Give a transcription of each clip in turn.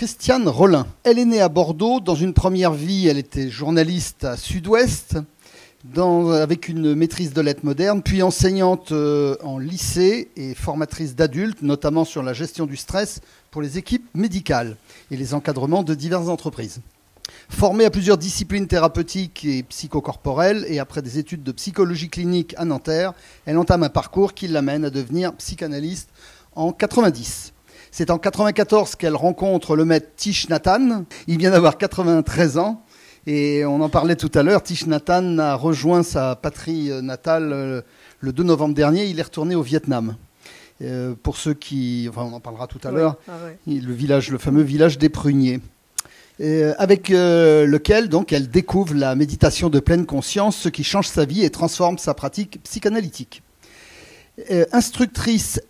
Christiane Rollin. Elle est née à Bordeaux. Dans une première vie, elle était journaliste à Sud-Ouest, avec une maîtrise de lettres modernes, puis enseignante en lycée et formatrice d'adultes, notamment sur la gestion du stress pour les équipes médicales et les encadrements de diverses entreprises. Formée à plusieurs disciplines thérapeutiques et psychocorporelles et après des études de psychologie clinique à Nanterre, elle entame un parcours qui l'amène à devenir psychanalyste en 90. C'est en 94 qu'elle rencontre le maître Thich Nhat Hanh. Il vient d'avoir 93 ans et on en parlait tout à l'heure. Thich Nhat Hanh a rejoint sa patrie natale le 2 novembre dernier. Il est retourné au Vietnam. Pour ceux qui... Enfin, on en parlera tout à l'heure. Le fameux village des Pruniers. Avec lequel donc, elle découvre la méditation de pleine conscience, ce qui change sa vie et transforme sa pratique psychanalytique. Instructrice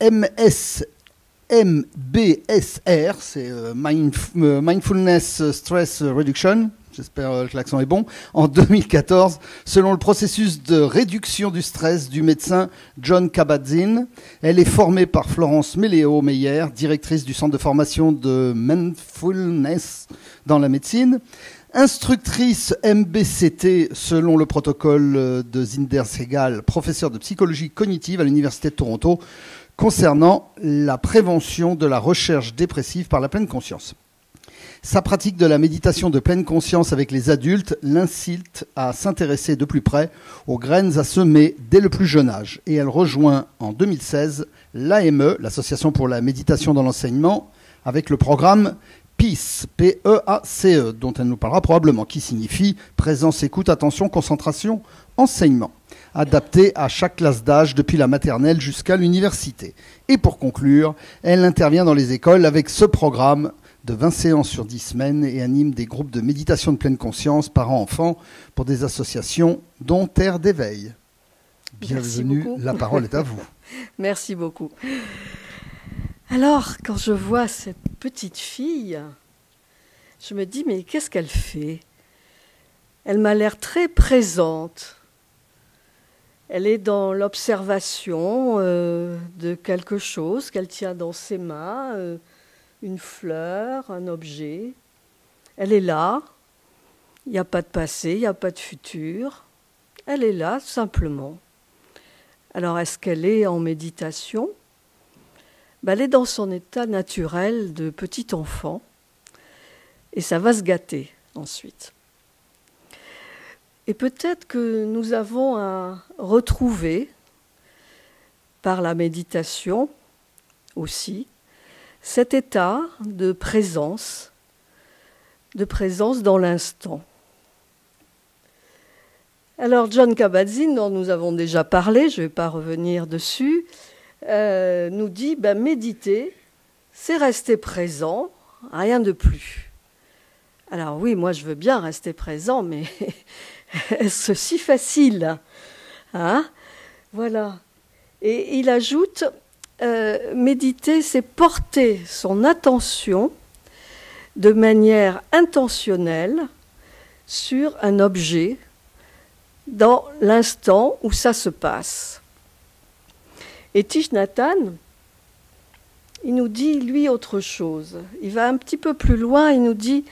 MBSR, c'est Mindfulness Stress Reduction, j'espère que l'accent est bon, en 2014, selon le processus de réduction du stress du médecin Jon Kabat-Zinn. Elle est formée par Florence Méléo-Meyer, directrice du centre de formation de Mindfulness dans la médecine. Instructrice MBCT selon le protocole de Zinder Segal, professeur de psychologie cognitive à l'Université de Toronto, concernant la prévention de la recherche dépressive par la pleine conscience. Sa pratique de la méditation de pleine conscience avec les adultes l'incite à s'intéresser de plus près aux graines à semer dès le plus jeune âge. Et elle rejoint en 2016 l'AME, l'Association pour la méditation dans l'enseignement, avec le programme PEACE, P-E-A-C-E, dont elle nous parlera probablement, qui signifie présence, écoute, attention, concentration, enseignement, adapté à chaque classe d'âge depuis la maternelle jusqu'à l'université. Et pour conclure, elle intervient dans les écoles avec ce programme de 20 séances sur 10 semaines et anime des groupes de méditation de pleine conscience parents-enfants pour des associations dont Terre d'éveil. Bienvenue, la parole est à vous. Merci beaucoup. Alors, quand je vois cette petite fille, je me dis, mais qu'est-ce qu'elle fait ? Elle m'a l'air très présente. Elle est dans l'observation de quelque chose qu'elle tient dans ses mains, une fleur, un objet. Elle est là. Il n'y a pas de passé, il n'y a pas de futur. Elle est là, simplement. Alors, est-ce qu'elle est en méditation ? Elle est dans son état naturel de petit enfant. Et ça va se gâter ensuite. Et peut-être que nous avons à retrouver, par la méditation aussi, cet état de présence dans l'instant. Alors, Jon Kabat-Zinn, dont nous avons déjà parlé, je ne vais pas revenir dessus, nous dit méditer, c'est rester présent, rien de plus. Alors oui, moi je veux bien rester présent, mais est-ce si facile, hein ? Voilà. Et il ajoute, méditer, c'est porter son attention de manière intentionnelle sur un objet dans l'instant où ça se passe. Et Thich Nhat Hanh, il nous dit, lui, autre chose. Il va un petit peu plus loin, il nous dit,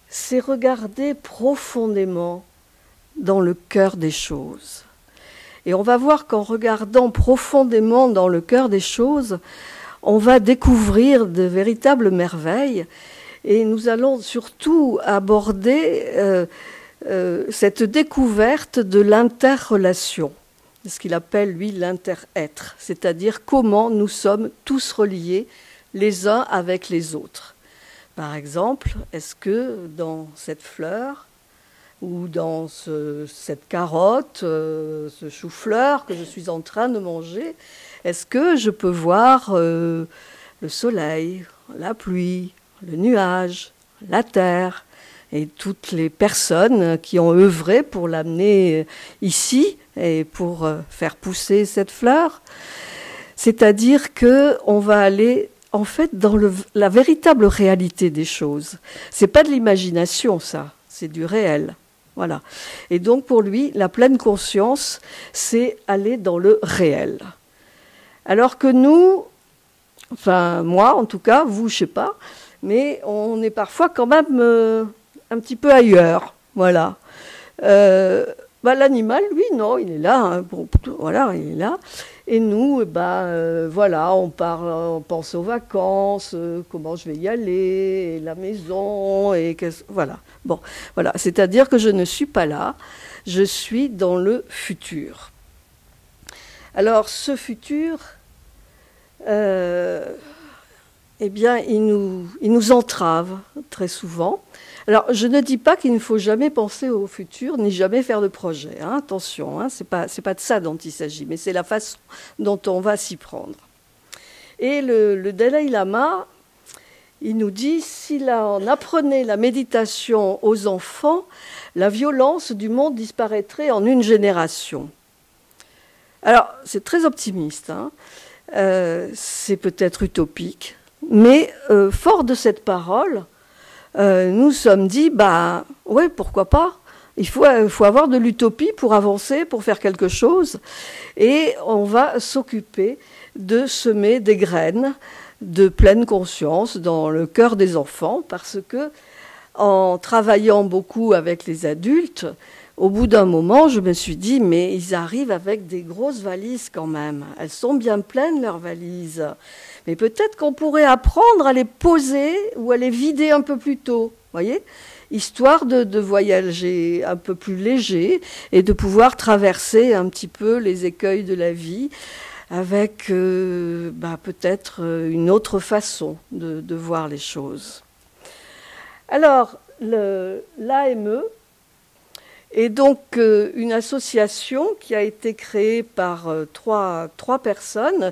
c'est regarder profondément dans le cœur des choses. Et on va voir qu'en regardant profondément dans le cœur des choses, on va découvrir de véritables merveilles. Et nous allons surtout aborder cette découverte de l'interrelation, ce qu'il appelle, lui, l'inter-être, c'est-à-dire comment nous sommes tous reliés les uns avec les autres. Par exemple, est-ce que dans cette fleur ou dans cette carotte, ce chou-fleur que je suis en train de manger, est-ce que je peux voir le soleil, la pluie, le nuage, la terre et toutes les personnes qui ont œuvré pour l'amener ici et pour faire pousser cette fleur. C'est-à-dire qu'on va aller en fait dans la véritable réalité des choses. C'est pas de l'imagination, ça, c'est du réel. Voilà. Et donc pour lui, la pleine conscience, c'est aller dans le réel. Alors que nous, enfin moi en tout cas, vous je sais pas, mais on est parfois quand même un petit peu ailleurs. Voilà. L'animal, lui, non, il est là. Hein, voilà, il est là. Et nous, voilà, on pense aux vacances, comment je vais y aller, et la maison, voilà. Bon, voilà. C'est-à-dire que je ne suis pas là, je suis dans le futur. Alors, ce futur, il nous entrave très souvent. Alors, je ne dis pas qu'il ne faut jamais penser au futur, ni jamais faire de projet. Hein, attention, hein, c'est pas de ça dont il s'agit, mais c'est la façon dont on va s'y prendre. Et le Dalai Lama, il nous dit, si on apprenait la méditation aux enfants, la violence du monde disparaîtrait en une génération. Alors, c'est très optimiste, hein, c'est peut-être utopique, mais fort de cette parole, nous sommes dit, ouais, pourquoi pas ? Il faut avoir de l'utopie pour avancer, pour faire quelque chose. Et on va s'occuper de semer des graines de pleine conscience dans le cœur des enfants, parce que en travaillant beaucoup avec les adultes, au bout d'un moment, je me suis dit, mais ils arrivent avec des grosses valises quand même. Elles sont bien pleines, leurs valises. Mais peut-être qu'on pourrait apprendre à les poser ou à les vider un peu plus tôt, voyez, histoire de voyager un peu plus léger et de pouvoir traverser un petit peu les écueils de la vie avec peut-être une autre façon de voir les choses. Alors, l'AME est donc une association qui a été créée par trois personnes.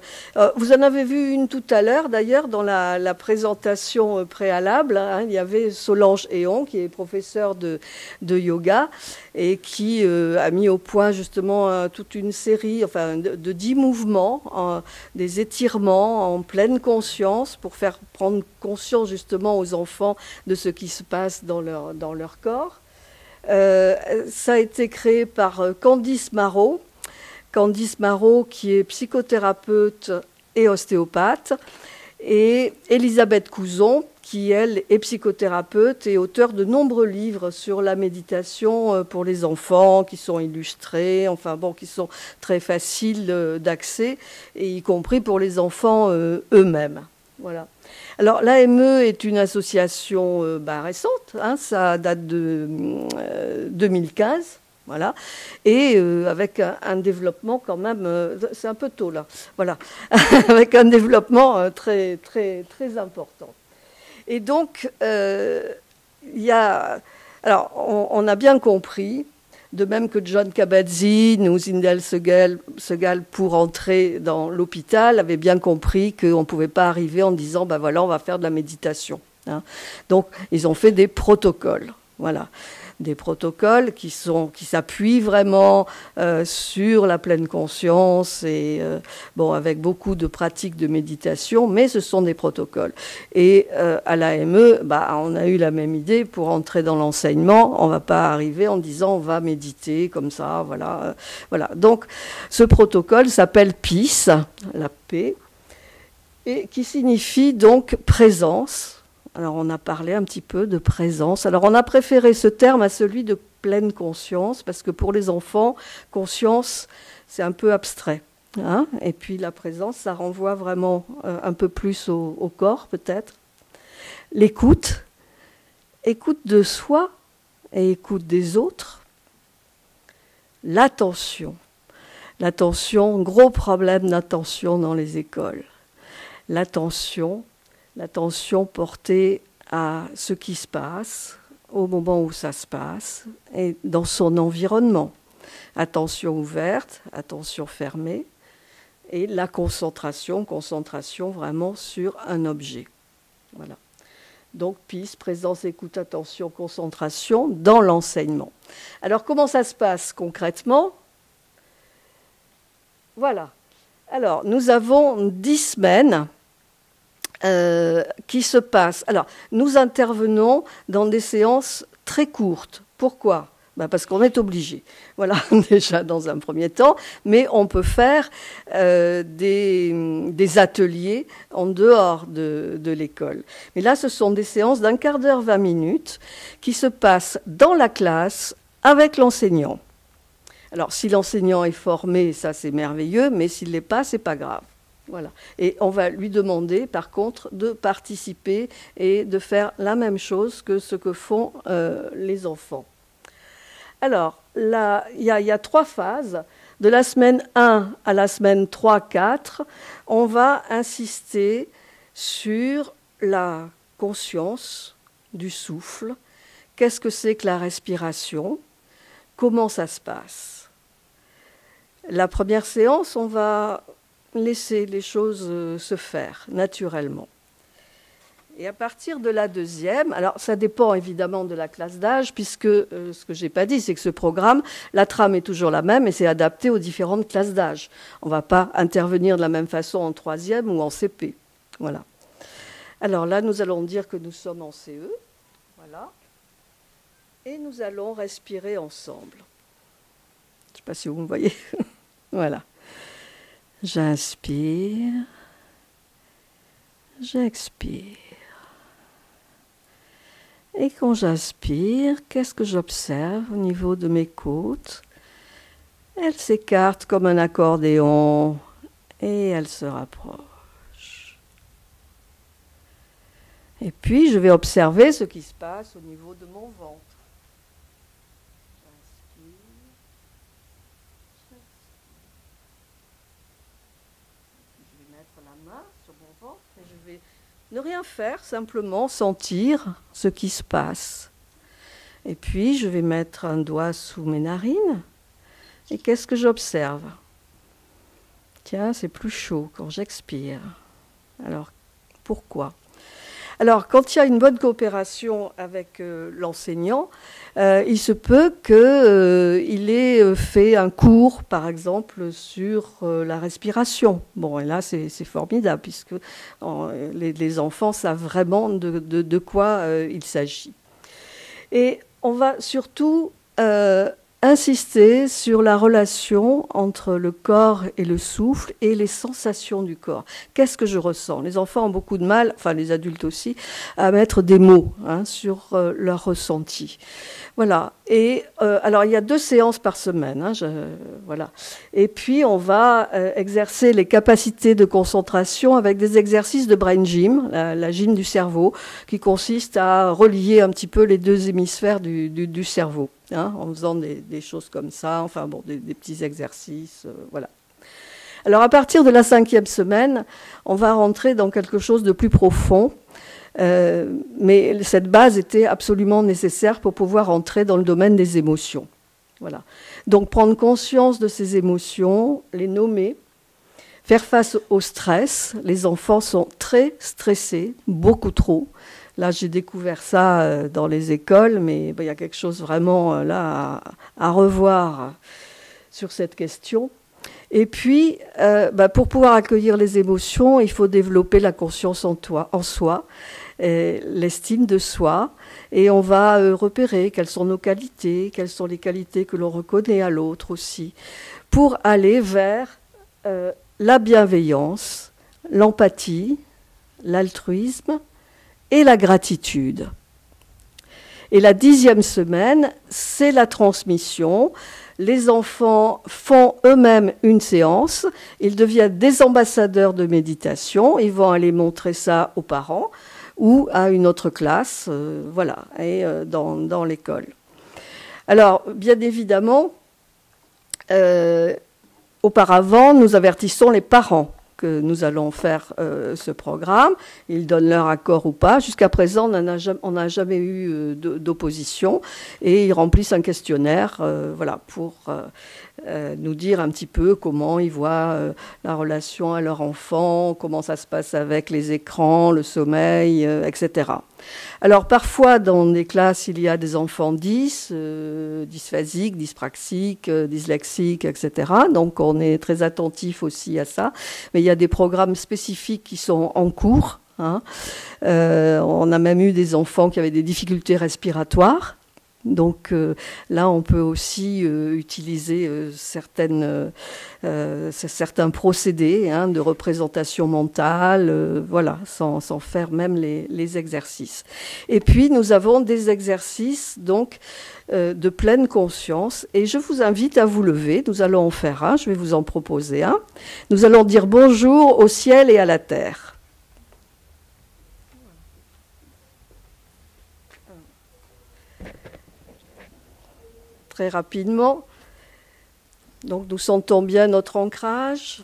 Vous en avez vu une tout à l'heure, d'ailleurs, dans la présentation préalable. Hein, il y avait Solange Héon, qui est professeure de yoga, et qui a mis au point justement toute une série de 10 mouvements, des étirements en pleine conscience, pour faire prendre conscience justement aux enfants de ce qui se passe dans leur corps. Ça a été créé par Candice Marot. Candice Marot, qui est psychothérapeute et ostéopathe, et Elisabeth Couzon, qui, elle, est psychothérapeute et auteure de nombreux livres sur la méditation pour les enfants, qui sont illustrés, qui sont très faciles d'accès, et y compris pour les enfants eux-mêmes. Voilà. Alors, l'AME est une association récente, hein, ça date de 2015, voilà, et avec un développement quand même, c'est un peu tôt là, voilà, avec un développement très, très, très important. Et donc, alors, on a bien compris, de même que John Kabat-Zinn ou Zindel Segal, pour entrer dans l'hôpital, avaient bien compris qu'on ne pouvait pas arriver en disant, voilà, on va faire de la méditation. Hein. Donc, ils ont fait des protocoles. Voilà. Des protocoles qui s'appuient vraiment sur la pleine conscience et avec beaucoup de pratiques de méditation, mais ce sont des protocoles. Et à l'AME, on a eu la même idée. Pour entrer dans l'enseignement, on ne va pas arriver en disant on va méditer comme ça, voilà. Voilà. Donc ce protocole s'appelle PEACE, la paix, et qui signifie donc présence. Alors, on a parlé un petit peu de présence. Alors, on a préféré ce terme à celui de pleine conscience, parce que pour les enfants, conscience, c'est un peu abstrait. Hein, et puis, la présence, ça renvoie vraiment un peu plus au corps, peut-être. L'écoute, écoute de soi et écoute des autres. L'attention, gros problème d'attention dans les écoles. L'attention portée à ce qui se passe, au moment où ça se passe, et dans son environnement. Attention ouverte, attention fermée, et la concentration vraiment sur un objet. Voilà. Donc, PEACE, présence, écoute, attention, concentration dans l'enseignement. Alors, comment ça se passe concrètement ? Voilà. Alors, nous avons 10 semaines qui se passent. Alors, nous intervenons dans des séances très courtes. Pourquoi ? Parce qu'on est obligé. Voilà, déjà dans un premier temps. Mais on peut faire des ateliers en dehors de l'école. Mais là, ce sont des séances d'un quart d'heure, 20 minutes, qui se passent dans la classe avec l'enseignant. Alors, si l'enseignant est formé, ça c'est merveilleux, mais s'il ne l'est pas, c'est pas grave. Voilà. Et on va lui demander, par contre, de participer et de faire la même chose que ce que font les enfants. Alors, là, il y a 3 phases. De la semaine 1 à la semaine 3-4, on va insister sur la conscience du souffle. Qu'est-ce que c'est que la respiration? Comment ça se passe? La première séance, on va laisser les choses se faire naturellement. Et à partir de la deuxième, alors ça dépend évidemment de la classe d'âge, puisque ce que je n'ai pas dit, c'est que ce programme, la trame est toujours la même et c'est adapté aux différentes classes d'âge. On ne va pas intervenir de la même façon en 3e ou en CP. Voilà. Alors là, nous allons dire que nous sommes en CE. Voilà. Et nous allons respirer ensemble. Je ne sais pas si vous me voyez. Voilà. J'inspire. J'expire. Et quand j'inspire, qu'est-ce que j'observe au niveau de mes côtes? Elles s'écartent comme un accordéon et elles se rapprochent. Et puis, je vais observer ce qui se passe au niveau de mon ventre. J'inspire. Je vais mettre la main sur mon ventre et je vais ne rien faire, simplement sentir ce qui se passe. Et puis, je vais mettre un doigt sous mes narines. Et qu'est-ce que j'observe? Tiens, c'est plus chaud quand j'expire. Alors, pourquoi? Alors, quand il y a une bonne coopération avec l'enseignant, il se peut qu'il ait fait un cours, par exemple, sur la respiration. Bon, et là, c'est formidable, puisque les enfants savent vraiment de quoi il s'agit. Et on va surtout insister sur la relation entre le corps et le souffle et les sensations du corps. Qu'est-ce que je ressens? Les enfants ont beaucoup de mal, enfin les adultes aussi, à mettre des mots sur leur ressenti. Voilà. Et alors il y a 2 séances par semaine. Voilà. Et puis on va exercer les capacités de concentration avec des exercices de brain gym, la gym du cerveau, qui consiste à relier un petit peu les 2 hémisphères du cerveau. En faisant des choses comme ça, enfin bon, des petits exercices, voilà. Alors à partir de la 5e semaine, on va rentrer dans quelque chose de plus profond, mais cette base était absolument nécessaire pour pouvoir entrer dans le domaine des émotions. Voilà. Donc prendre conscience de ces émotions, les nommer, faire face au stress. Les enfants sont très stressés, beaucoup trop. Là, j'ai découvert ça dans les écoles, mais il y a quelque chose vraiment là à revoir sur cette question. Et puis, pour pouvoir accueillir les émotions, il faut développer la conscience en soi, l'estime de soi, et on va repérer quelles sont nos qualités, quelles sont les qualités que l'on reconnaît à l'autre aussi, pour aller vers la bienveillance, l'empathie, l'altruisme, et la gratitude. Et la 10e semaine, c'est la transmission. Les enfants font eux-mêmes une séance. Ils deviennent des ambassadeurs de méditation. Ils vont aller montrer ça aux parents ou à une autre classe, voilà, et dans l'école. Alors, bien évidemment, auparavant, nous avertissons les parents que nous allons faire ce programme. Ils donnent leur accord ou pas. Jusqu'à présent, on n'a jamais eu d'opposition. Et ils remplissent un questionnaire voilà, pour nous dire un petit peu comment ils voient la relation à leur enfant, comment ça se passe avec les écrans, le sommeil, etc. Alors parfois, dans des classes, il y a des enfants dysphasiques, dyspraxiques, dyslexiques, etc. Donc on est très attentif aussi à ça. Mais il y a des programmes spécifiques qui sont en cours. On a même eu des enfants qui avaient des difficultés respiratoires. Donc là, on peut aussi utiliser certains procédés de représentation mentale, voilà, sans faire même les exercices. Et puis, nous avons des exercices donc de pleine conscience. Et je vous invite à vous lever. Nous allons en faire un. Je vais vous en proposer un. Nous allons dire bonjour au ciel et à la terre. Très rapidement. Donc nous sentons bien notre ancrage,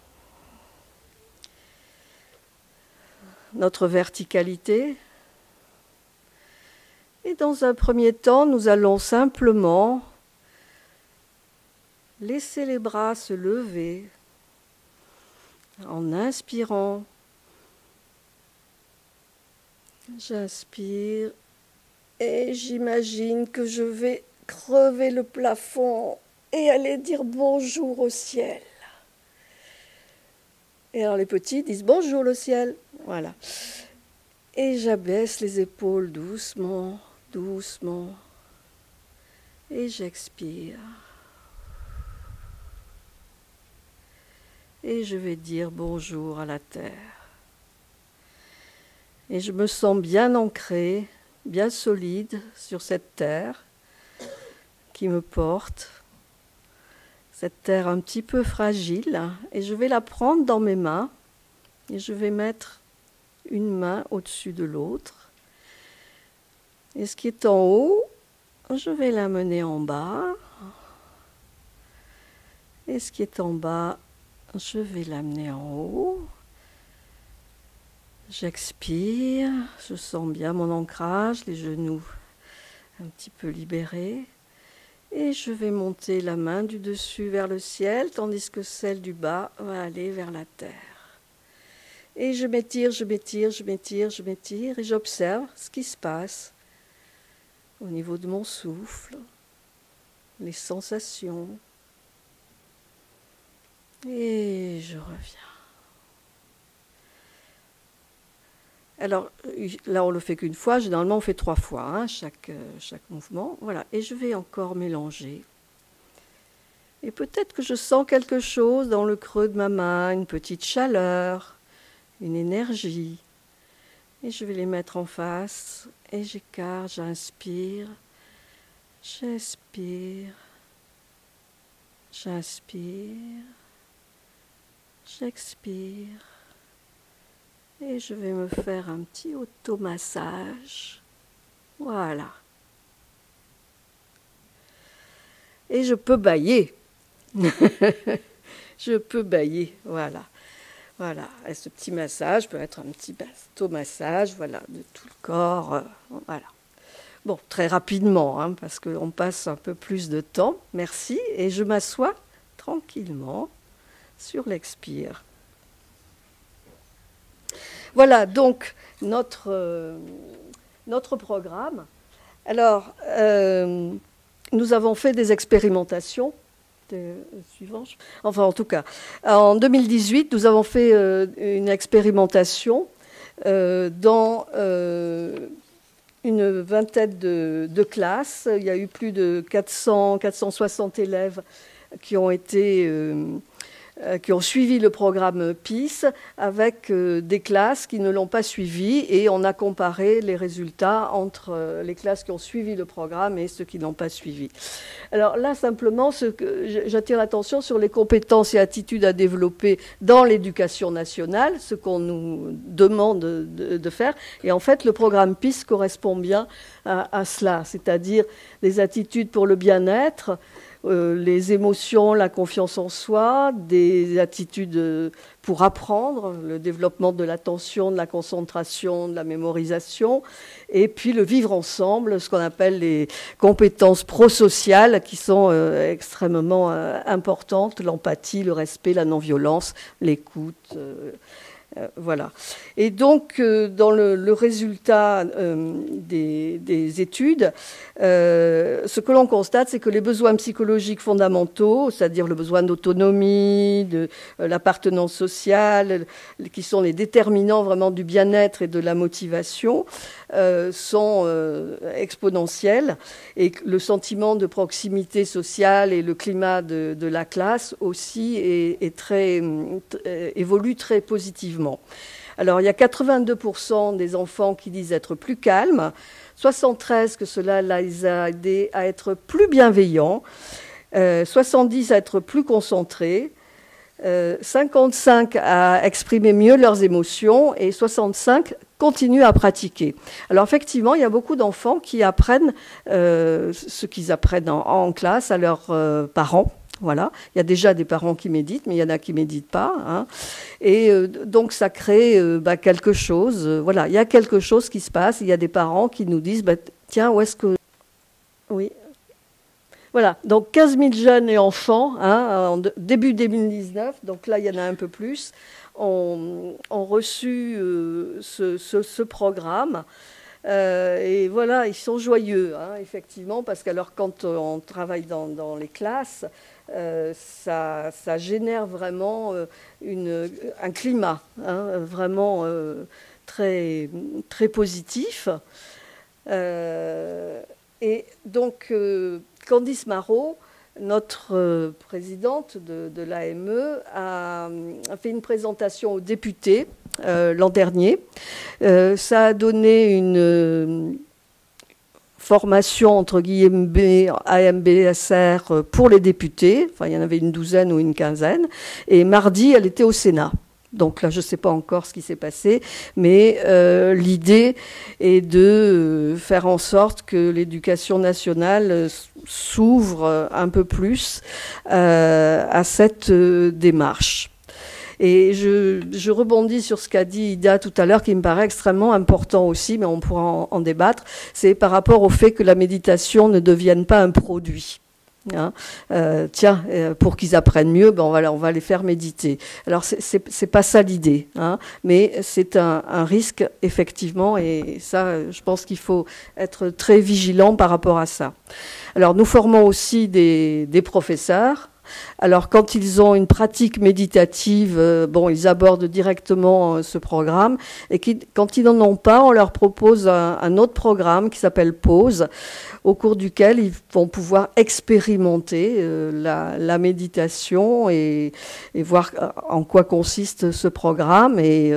notre verticalité. Et dans un premier temps, nous allons simplement laisser les bras se lever en inspirant. J'inspire et j'imagine que je vais crever le plafond et aller dire bonjour au ciel. Et alors les petits disent bonjour le ciel. Voilà. Et j'abaisse les épaules doucement, doucement. Et j'expire. Et je vais dire bonjour à la terre. Et je me sens bien ancrée, bien solide sur cette terre qui me porte, cette terre un petit peu fragile, et je vais la prendre dans mes mains, et je vais mettre une main au-dessus de l'autre. Et ce qui est en haut, je vais l'amener en bas, et ce qui est en bas, je vais l'amener en haut. J'expire, je sens bien mon ancrage, les genoux un petit peu libérés. Et je vais monter la main du dessus vers le ciel, tandis que celle du bas va aller vers la terre. Et je m'étire, je m'étire, je m'étire, je m'étire, et j'observe ce qui se passe au niveau de mon souffle, les sensations. Et je reviens. Alors là, on le fait qu'une fois. Généralement, on fait 3 fois chaque mouvement. Voilà. Et je vais encore mélanger. Et peut-être que je sens quelque chose dans le creux de ma main, une petite chaleur, une énergie. Et je vais les mettre en face. Et j'écarte, j'inspire, j'expire, j'inspire, j'expire. Et je vais me faire un petit automassage. Voilà. Et je peux bâiller. Je peux bâiller, voilà. Voilà. Et ce petit massage peut être un petit automassage, voilà, de tout le corps. Voilà. Bon, très rapidement, parce qu'on passe un peu plus de temps. Merci. Et je m'assois tranquillement sur l'expire. Voilà donc notre programme. Alors, nous avons fait des expérimentations. Suivant. Enfin, en tout cas, en 2018, nous avons fait une expérimentation dans une vingtaine de classes. Il y a eu plus de 460 élèves qui ont suivi le programme PEACE avec des classes qui ne l'ont pas suivi, et on a comparé les résultats entre les classes qui ont suivi le programme et ceux qui ne l'ont pas suivi. Alors là, simplement, j'attire l'attention sur les compétences et attitudes à développer dans l'éducation nationale, ce qu'on nous demande de faire. Et en fait, le programme PEACE correspond bien à cela, c'est-à-dire les attitudes pour le bien-être, les émotions, la confiance en soi, des attitudes pour apprendre, le développement de l'attention, de la concentration, de la mémorisation, et puis le vivre ensemble, ce qu'on appelle les compétences prosociales qui sont extrêmement importantes, l'empathie, le respect, la non-violence, l'écoute. Voilà. Et donc, dans le résultat des études, ce que l'on constate, c'est que les besoins psychologiques fondamentaux, c'est-à-dire le besoin d'autonomie, de l'appartenance sociale, qui sont les déterminants vraiment du bien-être et de la motivation, sont exponentielles et le sentiment de proximité sociale et le climat de la classe aussi évolue très positivement. Alors, il y a 82% des enfants qui disent être plus calmes, 73% que cela les a aidés à être plus bienveillants, 70% à être plus concentrés, 55% à exprimer mieux leurs émotions et 65% continuent à pratiquer. Alors effectivement, il y a beaucoup d'enfants qui apprennent ce qu'ils apprennent en classe à leurs parents. Voilà, il y a déjà des parents qui méditent, mais il y en a qui méditent pas, hein. Et donc ça crée quelque chose. Voilà, il y a quelque chose qui se passe. Il y a des parents qui nous disent tiens, où est-ce que oui. Voilà, donc 15 000 jeunes et enfants, hein, en début 2019, donc là il y en a un peu plus, ont reçu ce programme. Et voilà, ils sont joyeux, hein, effectivement, parce que alors quand on travaille dans les classes, ça génère vraiment un climat, hein, vraiment très, très positif. Et donc, Candice Marot, notre présidente de l'AME, a fait une présentation aux députés l'an dernier. Ça a donné une formation, entre guillemets, AMBSR pour les députés. Enfin, il y en avait une douzaine ou une quinzaine. Et mardi, elle était au Sénat. Donc là, je ne sais pas encore ce qui s'est passé, mais l'idée est de faire en sorte que l'éducation nationale s'ouvre un peu plus à cette démarche. Et je rebondis sur ce qu'a dit Ida tout à l'heure, qui me paraît extrêmement important aussi, mais on pourra en débattre. C'est par rapport au fait que la méditation ne devienne pas un produit. Hein, pour qu'ils apprennent mieux, on va les faire méditer. Alors c'est pas ça l'idée, hein, mais c'est un risque effectivement, et ça, je pense qu'il faut être très vigilant par rapport à ça. Alors nous formons aussi des professeurs. Alors, quand ils ont une pratique méditative, ils abordent directement ce programme. Et quand ils n'en ont pas, on leur propose un autre programme qui s'appelle Pause, au cours duquel ils vont pouvoir expérimenter la méditation et voir en quoi consiste ce programme et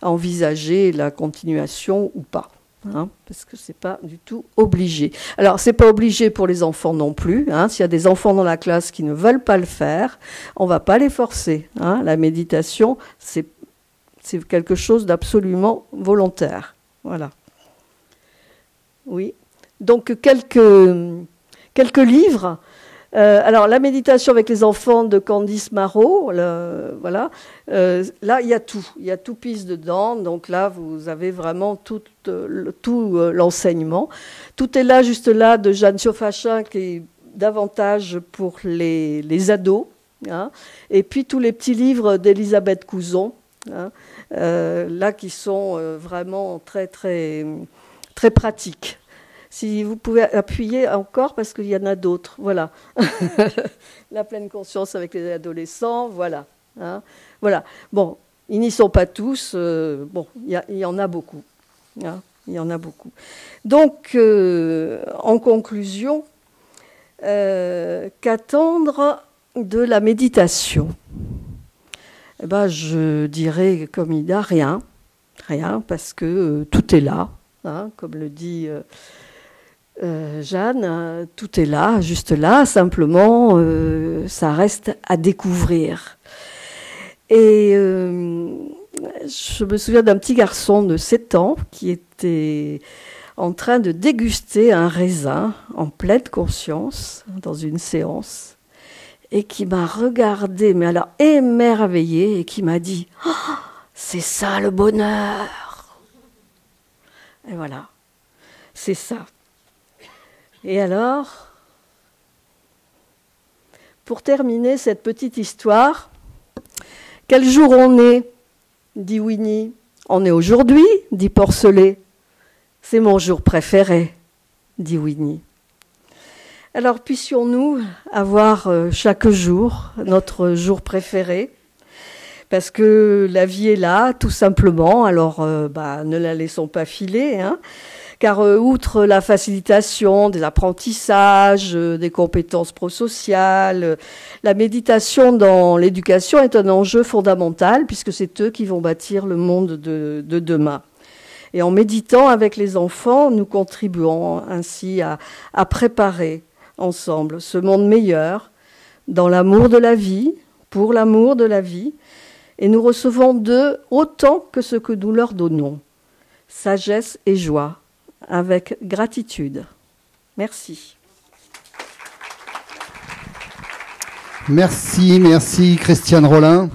envisager la continuation ou pas. Hein, parce que c'est pas du tout obligé. Alors c'est pas obligé pour les enfants non plus. Hein, s'il y a des enfants dans la classe qui ne veulent pas le faire, on va pas les forcer. Hein, la méditation, c'est quelque chose d'absolument volontaire. Voilà. Oui. Donc quelques livres. Alors, la méditation avec les enfants de Candice Marot, voilà. Là, il y a tout. Il y a tout pisse dedans. Donc là, vous avez vraiment tout l'enseignement. Tout est là, juste là, de Jeanne Siofachin, qui est davantage pour les ados. Hein. Et puis, tous les petits livres d'Elisabeth Couzon, hein, là, qui sont vraiment très, très, très pratiques. Si vous pouvez appuyer encore, parce qu'il y en a d'autres. Voilà. La pleine conscience avec les adolescents, voilà. Hein. Voilà. Bon, ils n'y sont pas tous. Il y en a beaucoup. Hein. Il y en a beaucoup. Donc, en conclusion, qu'attendre de la méditation? Je dirais, comme Ida, rien. Rien, parce que tout est là. Hein, comme le dit... Jeanne, tout est là, juste là, simplement ça reste à découvrir. Et je me souviens d'un petit garçon de 7 ans qui était en train de déguster un raisin en pleine conscience dans une séance et qui m'a regardé, mais alors émerveillée, et qui m'a dit « Oh, c'est ça le bonheur !» Et voilà, c'est ça. Et alors, pour terminer cette petite histoire, quel jour on est, dit Winnie. On est aujourd'hui, dit Porcelet. C'est mon jour préféré, dit Winnie. Alors puissions-nous avoir chaque jour notre jour préféré, parce que la vie est là, tout simplement, alors ne la laissons pas filer, hein. car outre la facilitation des apprentissages, des compétences prosociales, la méditation dans l'éducation est un enjeu fondamental puisque c'est eux qui vont bâtir le monde de demain. Et en méditant avec les enfants, nous contribuons ainsi à préparer ensemble ce monde meilleur dans l'amour de la vie, pour l'amour de la vie, et nous recevons d'eux autant que ce que nous leur donnons. Sagesse et joie, avec gratitude. Merci. Merci Christiane Rollin.